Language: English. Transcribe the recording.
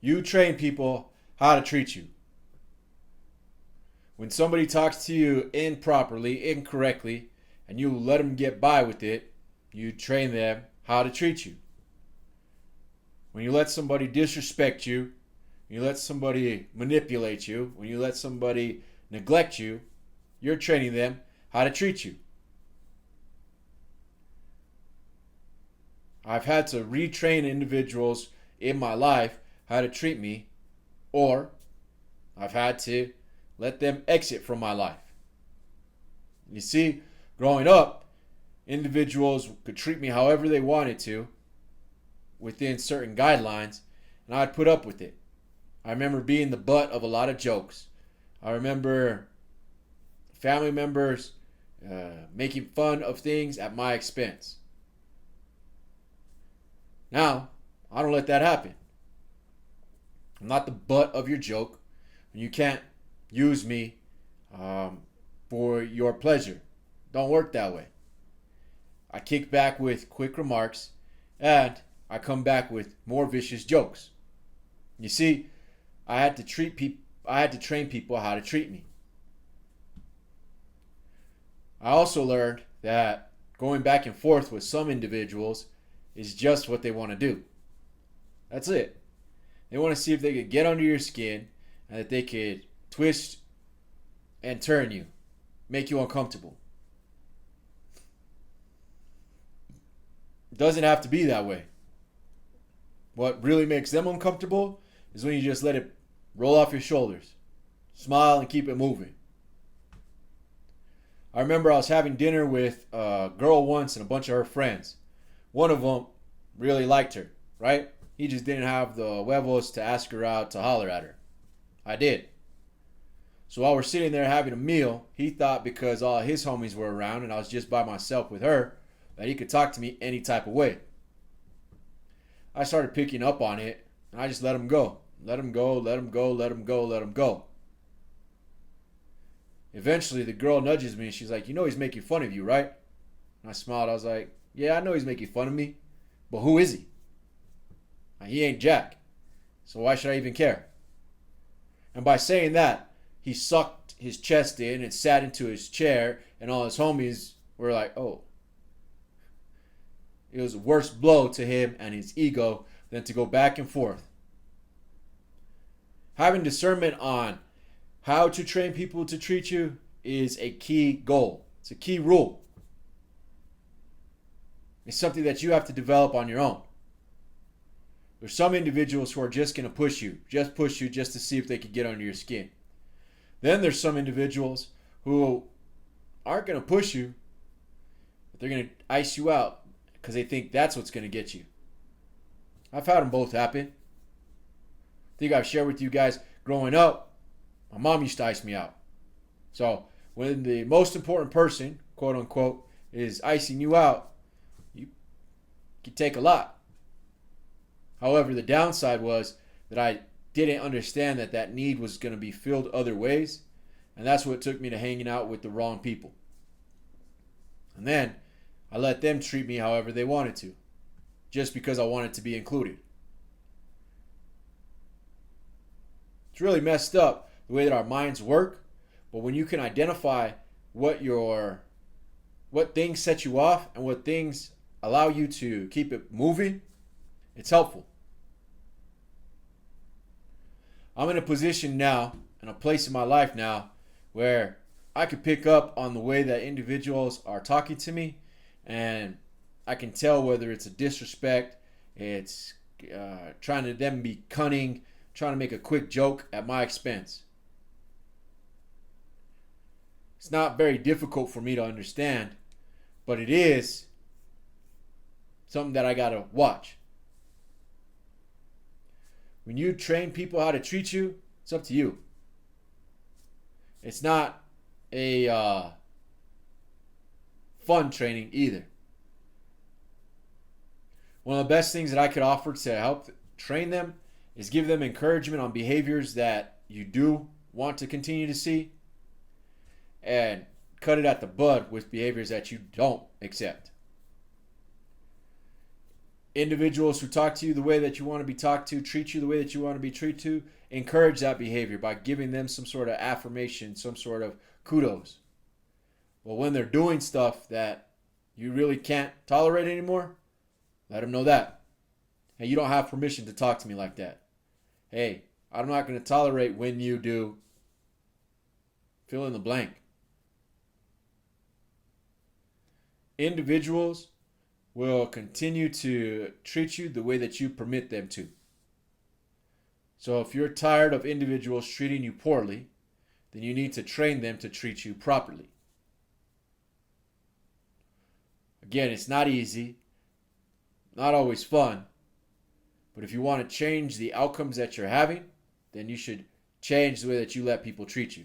You train people how to treat you. When somebody talks to you improperly, incorrectly, and you let them get by with it, you train them how to treat you. When you let somebody disrespect you, when you let somebody manipulate you, when you let somebody neglect you, you're training them how to treat you. I've had to retrain individuals in my life how to treat me, or I've had to let them exit from my life. You see, growing up, individuals could treat me however they wanted to within certain guidelines, and I'd put up with it. I remember being the butt of a lot of jokes. I remember family members making fun of things at my expense. Now, I don't let that happen. I'm not the butt of your joke, and you can't use me for your pleasure. Don't work that way. I kick back with quick remarks, and I come back with more vicious jokes. You see, I had to train people how to treat me. I also learned that going back and forth with some individuals is just what they want to do. That's it. They want to see if they could get under your skin and that they could twist and turn you, make you uncomfortable. It doesn't have to be that way. What really makes them uncomfortable is when you just let it roll off your shoulders, smile, and keep it moving. I remember I was having dinner with a girl once and a bunch of her friends. One of them really liked her, right? He just didn't have the huevos to ask her out to holler at her. I did. So while we're sitting there having a meal, he thought because all his homies were around and I was just by myself with her, that he could talk to me any type of way. I started picking up on it, and I just let him go. Let him go, let him go, let him go, let him go. Eventually, the girl nudges me, and she's like, "You know he's making fun of you, right?" And I smiled. I was like, "Yeah, I know he's making fun of me, but who is he? He ain't Jack, so why should I even care?" And by saying that, he sucked his chest in and sat into his chair, and all his homies were like, "Oh." It was a worse blow to him and his ego than to go back and forth. Having discernment on how to train people to treat you is a key goal. It's a key rule. It's something that you have to develop on your own. There's some individuals who are just going to push you just to see if they can get under your skin. Then there's some individuals who aren't going to push you, but they're going to ice you out because they think that's what's going to get you. I've had them both happen. I think I've shared with you guys, growing up, my mom used to ice me out. So when the most important person, quote unquote, is icing you out, you can take a lot. However, the downside was that I didn't understand that that need was going to be filled other ways, and that's what took me to hanging out with the wrong people. And then I let them treat me however they wanted to, just because I wanted to be included. It's really messed up the way that our minds work, but when you can identify what things set you off and what things allow you to keep it moving, it's helpful. I'm in a position now, in a place in my life now, where I can pick up on the way that individuals are talking to me, and I can tell whether it's a disrespect, it's trying to them be cunning, trying to make a quick joke at my expense. It's not very difficult for me to understand, but it is something that I gotta watch. When you train people how to treat you, it's up to you. It's not a fun training either. One of the best things that I could offer to help train them is give them encouragement on behaviors that you do want to continue to see, and cut it at the bud with behaviors that you don't accept. Individuals who talk to you the way that you want to be talked to, treat you the way that you want to be treated to, encourage that behavior by giving them some sort of affirmation, some sort of kudos. Well, when they're doing stuff that you really can't tolerate anymore, let them know that. Hey, you don't have permission to talk to me like that. Hey, I'm not going to tolerate when you do fill in the blank. Individuals will continue to treat you the way that you permit them to. So if you're tired of individuals treating you poorly, then you need to train them to treat you properly. Again, it's not easy, not always fun, but if you want to change the outcomes that you're having, then you should change the way that you let people treat you.